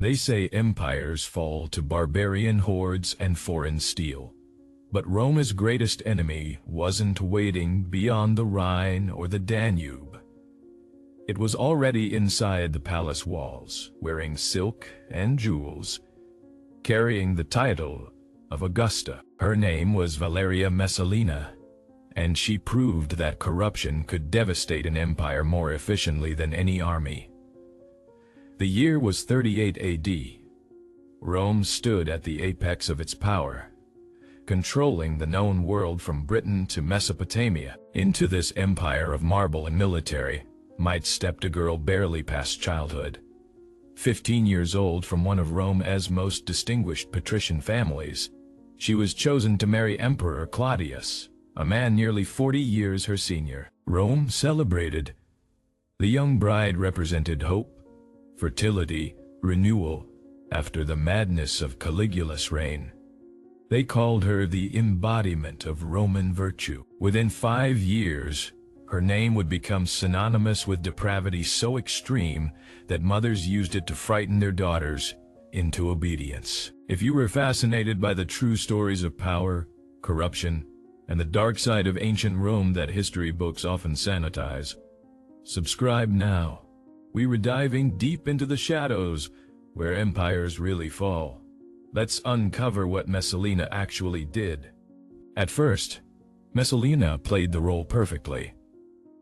They say empires fall to barbarian hordes and foreign steel. But Rome's greatest enemy wasn't waiting beyond the Rhine or the Danube. It was already inside the palace walls, wearing silk and jewels, carrying the title of Augusta. Her name was Valeria Messalina, and she proved that corruption could devastate an empire more efficiently than any army. The year was 38 AD. Rome stood at the apex of its power, controlling the known world from Britain to Mesopotamia. Into this empire of marble and military might stepped a girl barely past childhood. 15 years old, from one of Rome's most distinguished patrician families, she was chosen to marry Emperor Claudius, a man nearly 40 years her senior. Rome celebrated. The young bride represented hope, fertility, renewal, after the madness of Caligula's reign. They called her the embodiment of Roman virtue. Within 5 years, her name would become synonymous with depravity so extreme that mothers used it to frighten their daughters into obedience. If you were fascinated by the true stories of power, corruption, and the dark side of ancient Rome that history books often sanitize, subscribe now. We were diving deep into the shadows where empires really fall. Let's uncover what Messalina actually did. At first, Messalina played the role perfectly.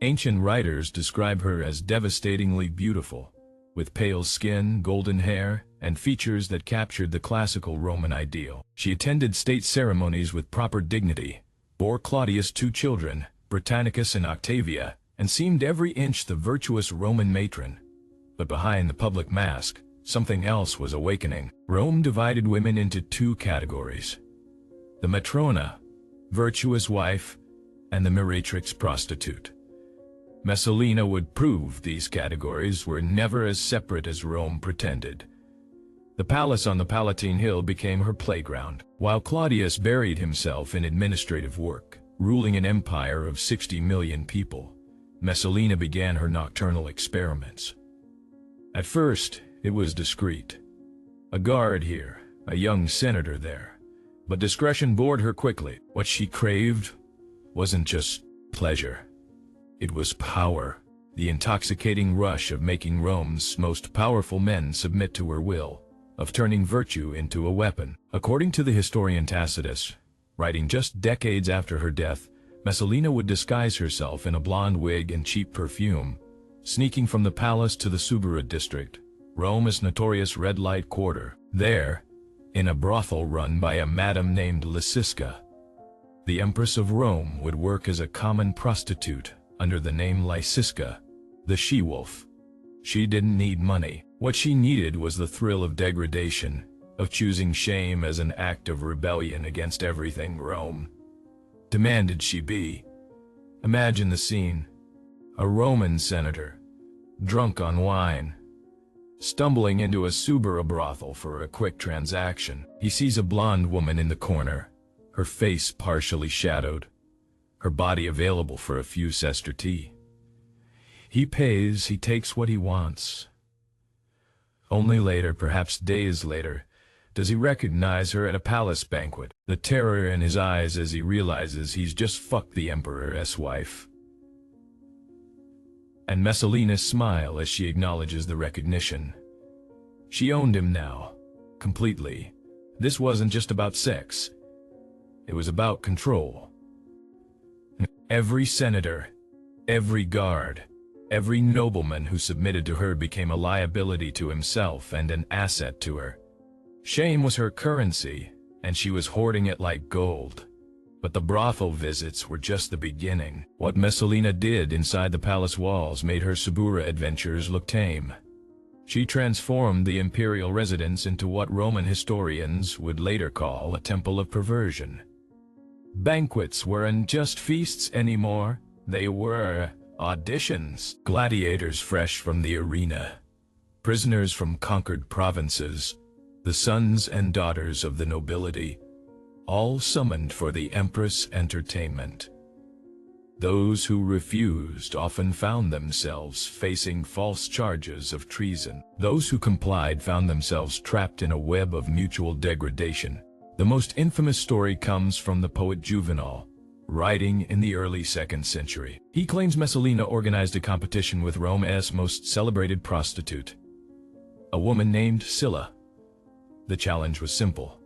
Ancient writers describe her as devastatingly beautiful, with pale skin, golden hair, and features that captured the classical Roman ideal. She attended state ceremonies with proper dignity, bore Claudius 2 children, Britannicus and Octavia, and seemed every inch the virtuous Roman matron. But behind the public mask, something else was awakening. Rome divided women into 2 categories: the matrona, virtuous wife, and the meretrix, prostitute. Messalina would prove these categories were never as separate as Rome pretended. The palace on the Palatine Hill became her playground, while Claudius buried himself in administrative work, ruling an empire of 60 million people. Messalina began her nocturnal experiments. At first, it was discreet. A guard here, a young senator there. But discretion bored her quickly. What she craved wasn't just pleasure. It was power, the intoxicating rush of making Rome's most powerful men submit to her will, of turning virtue into a weapon. According to the historian Tacitus, writing just decades after her death, Messalina would disguise herself in a blonde wig and cheap perfume, sneaking from the palace to the Subura district, Rome's notorious red light quarter. There, in a brothel run by a madam named Lysiska, the Empress of Rome would work as a common prostitute under the name Lysiska, the she-wolf. She didn't need money. What she needed was the thrill of degradation, of choosing shame as an act of rebellion against everything Rome demanded she be. Imagine the scene. A Roman senator, drunk on wine, stumbling into a Subura brothel for a quick transaction. He sees a blonde woman in the corner, her face partially shadowed, her body available for a few sestertii. He pays, he takes what he wants. Only later, perhaps days later, does he recognize her at a palace banquet, the terror in his eyes as he realizes he's just fucked the emperor's wife. And Messalina's smile as she acknowledges the recognition. She owned him now, completely. This wasn't just about sex. It was about control. Every senator, every guard, every nobleman who submitted to her became a liability to himself and an asset to her. Shame was her currency, and she was hoarding it like gold. But the brothel visits were just the beginning. What Messalina did inside the palace walls made her Subura adventures look tame. She transformed the imperial residence into what Roman historians would later call a temple of perversion. Banquets weren't just feasts anymore. They were auditions. Gladiators fresh from the arena, prisoners from conquered provinces, the sons and daughters of the nobility, all summoned for the Empress entertainment. Those who refused often found themselves facing false charges of treason. Those who complied found themselves trapped in a web of mutual degradation. The most infamous story comes from the poet Juvenal, writing in the early 2nd century. He claims Messalina organized a competition with Rome's most celebrated prostitute, a woman named Scylla. The challenge was simple: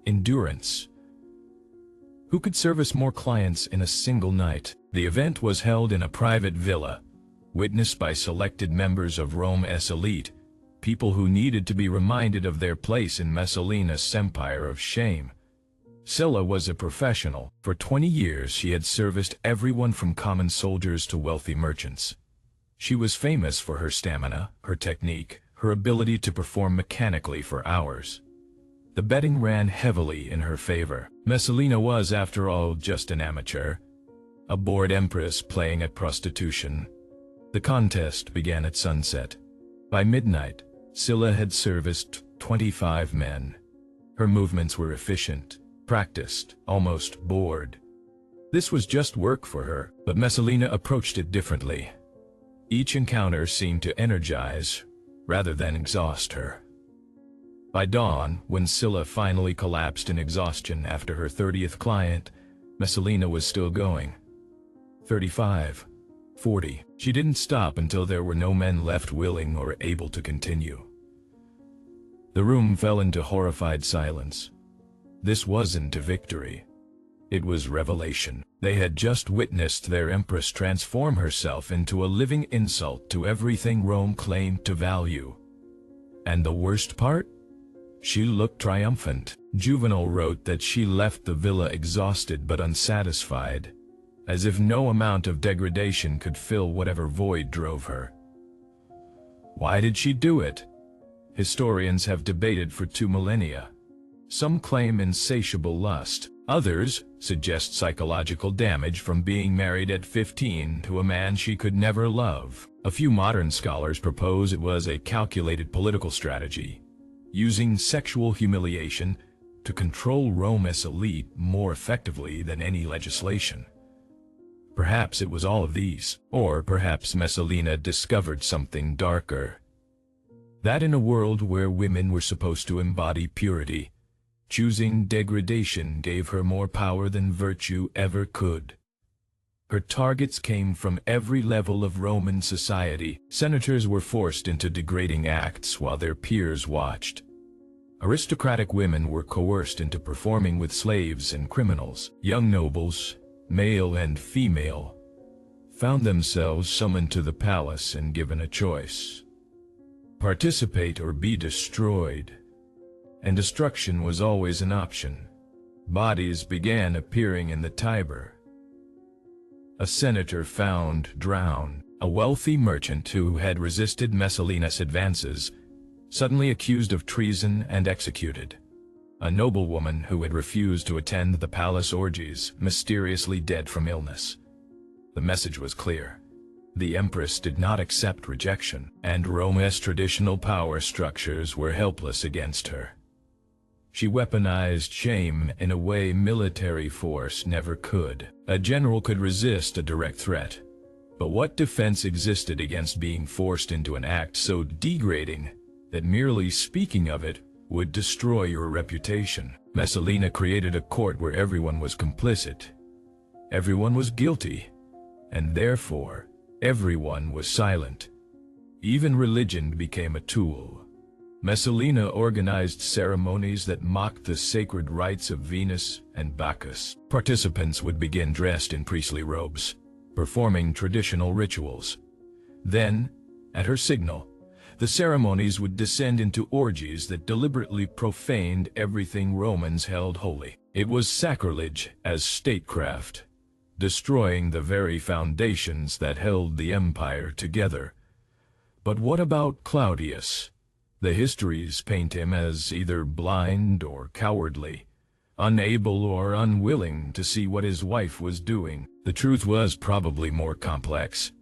endurance. Who could service more clients in a single night? The event was held in a private villa, witnessed by selected members of Rome's elite, people who needed to be reminded of their place in Messalina's empire of shame. Scylla was a professional. For 20 years she had serviced everyone from common soldiers to wealthy merchants. She was famous for her stamina, her technique, her ability to perform mechanically for hours. The betting ran heavily in her favor. Messalina was, after all, just an amateur, a bored empress playing at prostitution. The contest began at sunset. By midnight, Scylla had serviced 25 men. Her movements were efficient, practiced, almost bored. This was just work for her, but Messalina approached it differently. Each encounter seemed to energize rather than exhaust her. By dawn, when Scylla finally collapsed in exhaustion after her 30th client, Messalina was still going. 35, 40. She didn't stop until there were no men left willing or able to continue. The room fell into horrified silence. This wasn't a victory. It was revelation. They had just witnessed their Empress transform herself into a living insult to everything Rome claimed to value. And the worst part? She looked triumphant. Juvenal wrote that she left the villa exhausted but unsatisfied, as if no amount of degradation could fill whatever void drove her. Why did she do it? Historians have debated for 2 millennia. Some claim insatiable lust. Others suggest psychological damage from being married at 15 to a man she could never love. A few modern scholars propose it was a calculated political strategy, using sexual humiliation to control Rome's elite more effectively than any legislation. Perhaps it was all of these, or perhaps Messalina discovered something darker. That in a world where women were supposed to embody purity, choosing degradation gave her more power than virtue ever could. Her targets came from every level of Roman society. Senators were forced into degrading acts while their peers watched. Aristocratic women were coerced into performing with slaves and criminals. Young nobles, male and female, found themselves summoned to the palace and given a choice: participate or be destroyed. And destruction was always an option. Bodies began appearing in the Tiber. A senator found drowned. A wealthy merchant who had resisted Messalina's advances, suddenly accused of treason and executed. A noblewoman who had refused to attend the palace orgies, mysteriously dead from illness. The message was clear. The Empress did not accept rejection, and Rome's traditional power structures were helpless against her. She weaponized shame in a way military force never could. A general could resist a direct threat, but what defense existed against being forced into an act so degrading that merely speaking of it would destroy your reputation? Messalina created a court where everyone was complicit, everyone was guilty, and therefore everyone was silent. Even religion became a tool. Messalina organized ceremonies that mocked the sacred rites of Venus and Bacchus. Participants would begin dressed in priestly robes, performing traditional rituals. Then, at her signal, the ceremonies would descend into orgies that deliberately profaned everything Romans held holy. It was sacrilege as statecraft, destroying the very foundations that held the empire together. But what about Claudius? The histories paint him as either blind or cowardly, unable or unwilling to see what his wife was doing. The truth was probably more complex.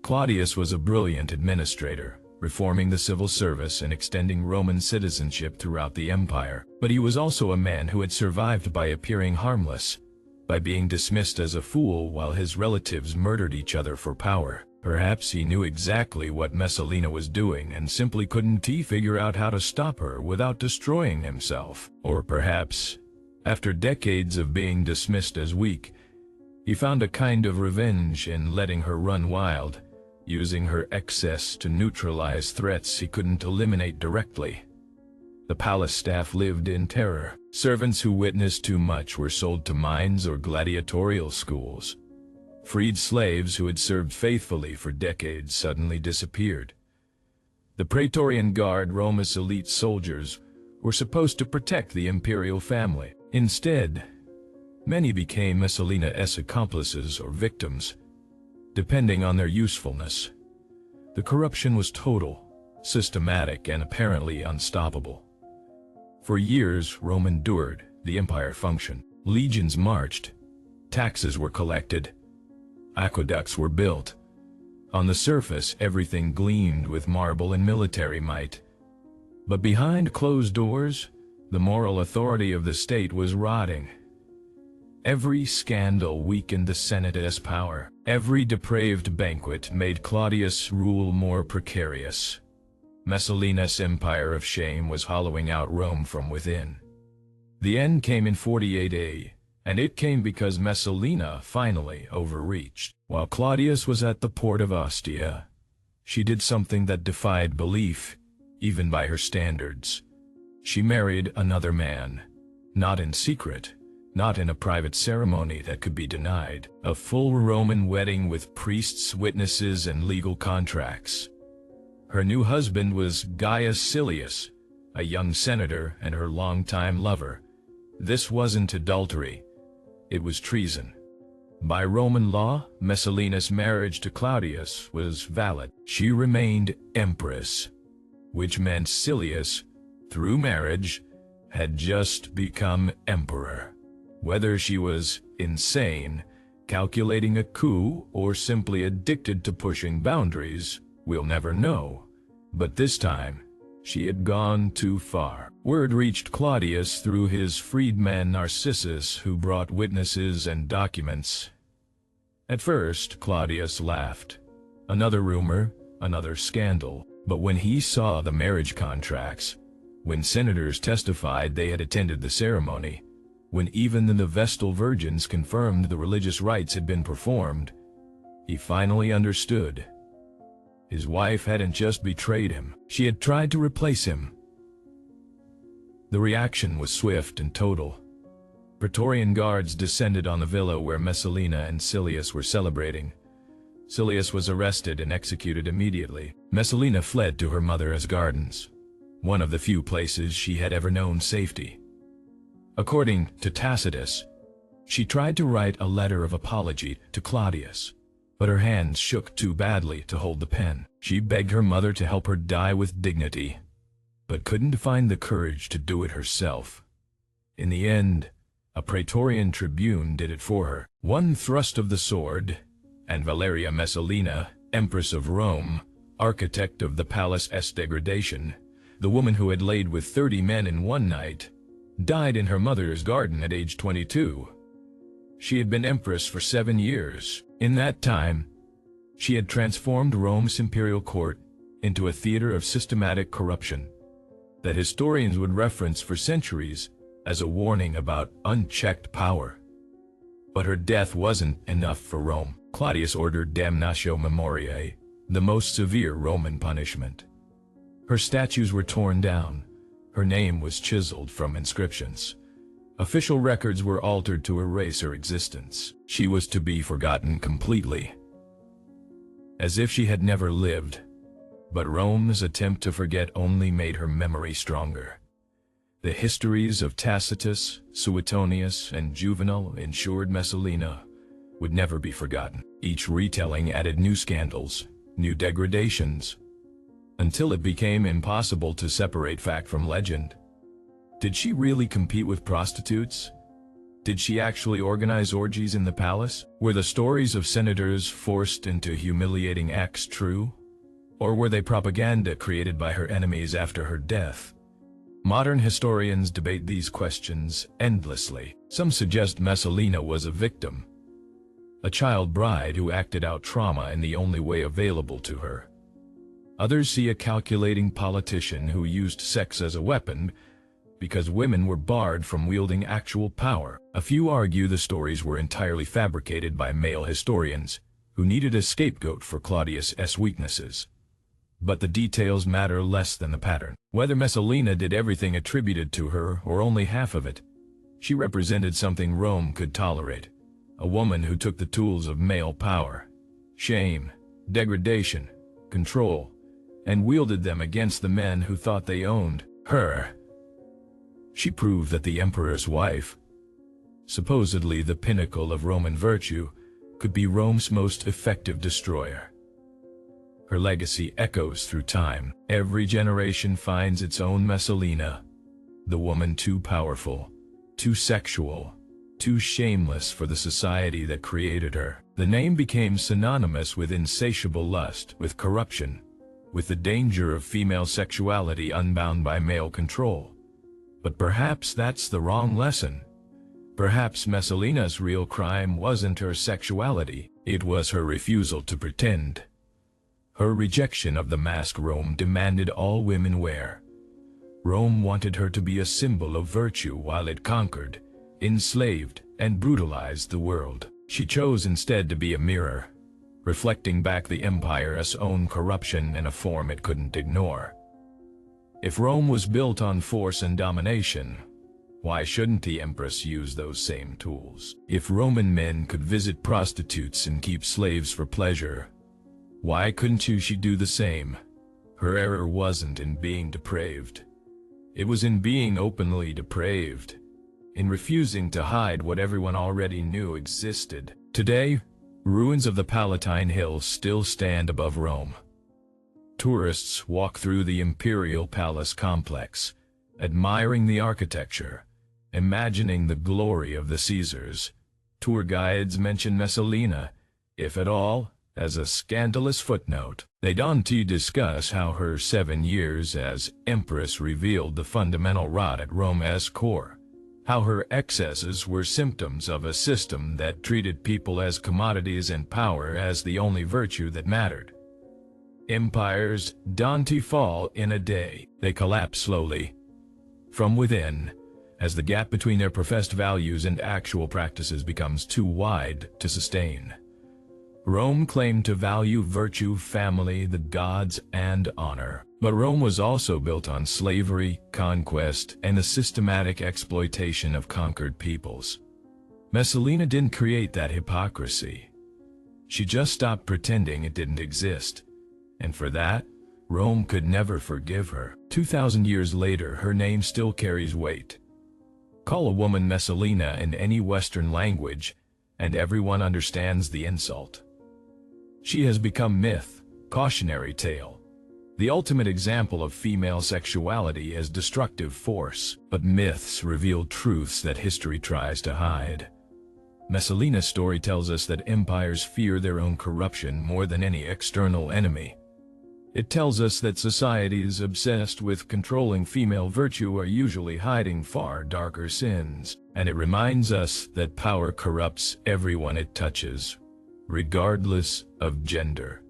Claudius was a brilliant administrator, reforming the civil service and extending Roman citizenship throughout the empire. But he was also a man who had survived by appearing harmless, by being dismissed as a fool while his relatives murdered each other for power. Perhaps he knew exactly what Messalina was doing and simply couldn't figure out how to stop her without destroying himself. Or perhaps, after decades of being dismissed as weak, he found a kind of revenge in letting her run wild, using her excess to neutralize threats he couldn't eliminate directly. The palace staff lived in terror. Servants who witnessed too much were sold to mines or gladiatorial schools. Freed slaves who had served faithfully for decades suddenly disappeared. The Praetorian Guard, Rome's elite soldiers, were supposed to protect the imperial family. Instead, many became Messalina's accomplices or victims, depending on their usefulness. The corruption was total, systematic, and apparently unstoppable. For years, Rome endured, the empire functioned. Legions marched, taxes were collected, aqueducts were built. On the surface, everything gleamed with marble and military might. But behind closed doors, the moral authority of the state was rotting. Every scandal weakened the Senate's power. Every depraved banquet made Claudius' rule more precarious. Messalina's empire of shame was hollowing out Rome from within. The end came in 48 AD, and it came because Messalina finally overreached. While Claudius was at the port of Ostia, she did something that defied belief, even by her standards. She married another man, not in secret, not in a private ceremony that could be denied. A full Roman wedding with priests, witnesses, and legal contracts. Her new husband was Gaius Silius, a young senator and her longtime lover. This wasn't adultery, it was treason. By Roman law, Messalina's marriage to Claudius was valid. She remained Empress, which meant Silius, through marriage, had just become emperor. Whether she was insane, calculating a coup, or simply addicted to pushing boundaries, we'll never know. But this time, she had gone too far. Word reached Claudius through his freedman Narcissus, who brought witnesses and documents. At first, Claudius laughed. Another rumor, another scandal. But when he saw the marriage contracts, when senators testified they had attended the ceremony, when even the Vestal virgins confirmed the religious rites had been performed, he finally understood. His wife hadn't just betrayed him, she had tried to replace him. The reaction was swift and total. Praetorian guards descended on the villa where Messalina and Silius were celebrating. Silius was arrested and executed immediately. Messalina fled to her mother's gardens, one of the few places she had ever known safety. According to Tacitus, she tried to write a letter of apology to Claudius, but her hands shook too badly to hold the pen. She begged her mother to help her die with dignity, but couldn't find the courage to do it herself. In the end, a Praetorian tribune did it for her. One thrust of the sword, and Valeria Messalina, Empress of Rome, architect of the palace's degradation, the woman who had laid with 30 men in one night, died in her mother's garden at age 22. She had been empress for 7 years. In that time, she had transformed Rome's imperial court into a theater of systematic corruption that historians would reference for centuries as a warning about unchecked power. But her death wasn't enough for Rome. Claudius ordered damnatio memoriae, the most severe Roman punishment. Her statues were torn down. Her name was chiseled from inscriptions. Official records were altered to erase her existence. She was to be forgotten completely, as if she had never lived. But Rome's attempt to forget only made her memory stronger. The histories of Tacitus, Suetonius, and Juvenal ensured Messalina would never be forgotten. Each retelling added new scandals, new degradations, until it became impossible to separate fact from legend. Did she really compete with prostitutes? Did she actually organize orgies in the palace? Were the stories of senators forced into humiliating acts true? Or were they propaganda created by her enemies after her death? Modern historians debate these questions endlessly. Some suggest Messalina was a victim, a child bride who acted out trauma in the only way available to her. Others see a calculating politician who used sex as a weapon because women were barred from wielding actual power. A few argue the stories were entirely fabricated by male historians who needed a scapegoat for Claudius's weaknesses. But the details matter less than the pattern. Whether Messalina did everything attributed to her or only half of it, she represented something Rome could tolerate. A woman who took the tools of male power, shame, degradation, control, and wielded them against the men who thought they owned her. She proved that the emperor's wife, supposedly the pinnacle of Roman virtue, could be Rome's most effective destroyer. Her legacy echoes through time. Every generation finds its own Messalina, the woman too powerful, too sexual, too shameless for the society that created her. The name became synonymous with insatiable lust, with corruption, with the danger of female sexuality unbound by male control. But perhaps that's the wrong lesson. Perhaps Messalina's real crime wasn't her sexuality, it was her refusal to pretend. Her rejection of the mask Rome demanded all women wear. Rome wanted her to be a symbol of virtue while it conquered, enslaved, and brutalized the world. She chose instead to be a mirror, reflecting back the empire's own corruption in a form it couldn't ignore. If Rome was built on force and domination, why shouldn't the Empress use those same tools? If Roman men could visit prostitutes and keep slaves for pleasure, why couldn't she do the same? Her error wasn't in being depraved. It was in being openly depraved, in refusing to hide what everyone already knew existed. Today, ruins of the Palatine Hills still stand above Rome. Tourists walk through the imperial palace complex, admiring the architecture, imagining the glory of the Caesars. Tour guides mention Messalina, if at all, as a scandalous footnote. They don't discuss how her 7 years as Empress revealed the fundamental rot at Rome's core, how her excesses were symptoms of a system that treated people as commodities and power as the only virtue that mattered. Empires don't fall in a day, they collapse slowly, from within, as the gap between their professed values and actual practices becomes too wide to sustain. Rome claimed to value virtue, family, the gods, and honor. But Rome was also built on slavery, conquest, and the systematic exploitation of conquered peoples. Messalina didn't create that hypocrisy. She just stopped pretending it didn't exist. And for that, Rome could never forgive her. 2,000 years later, her name still carries weight. Call a woman Messalina in any Western language, and everyone understands the insult. She has become myth, cautionary tale, the ultimate example of female sexuality as destructive force. But myths reveal truths that history tries to hide. Messalina's story tells us that empires fear their own corruption more than any external enemy. It tells us that societies obsessed with controlling female virtue are usually hiding far darker sins. And it reminds us that power corrupts everyone it touches, regardless of gender.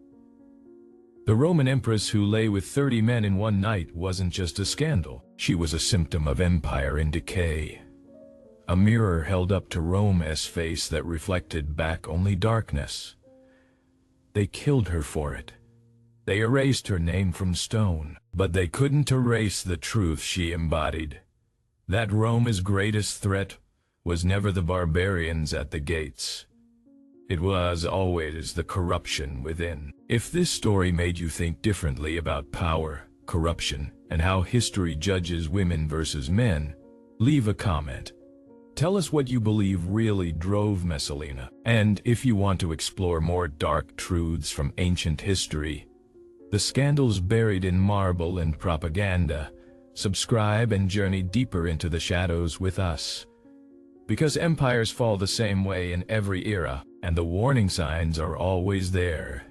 The Roman empress who lay with 30 men in one night wasn't just a scandal. She was a symptom of empire in decay. A mirror held up to Rome's face that reflected back only darkness. They killed her for it. They erased her name from stone, but they couldn't erase the truth she embodied. That Rome's greatest threat was never the barbarians at the gates. It was always the corruption within. If this story made you think differently about power, corruption, and how history judges women versus men, leave a comment. Tell us what you believe really drove Messalina. And if you want to explore more dark truths from ancient history, the scandals buried in marble and propaganda, subscribe and journey deeper into the shadows with us. Because empires fall the same way in every era, and the warning signs are always there.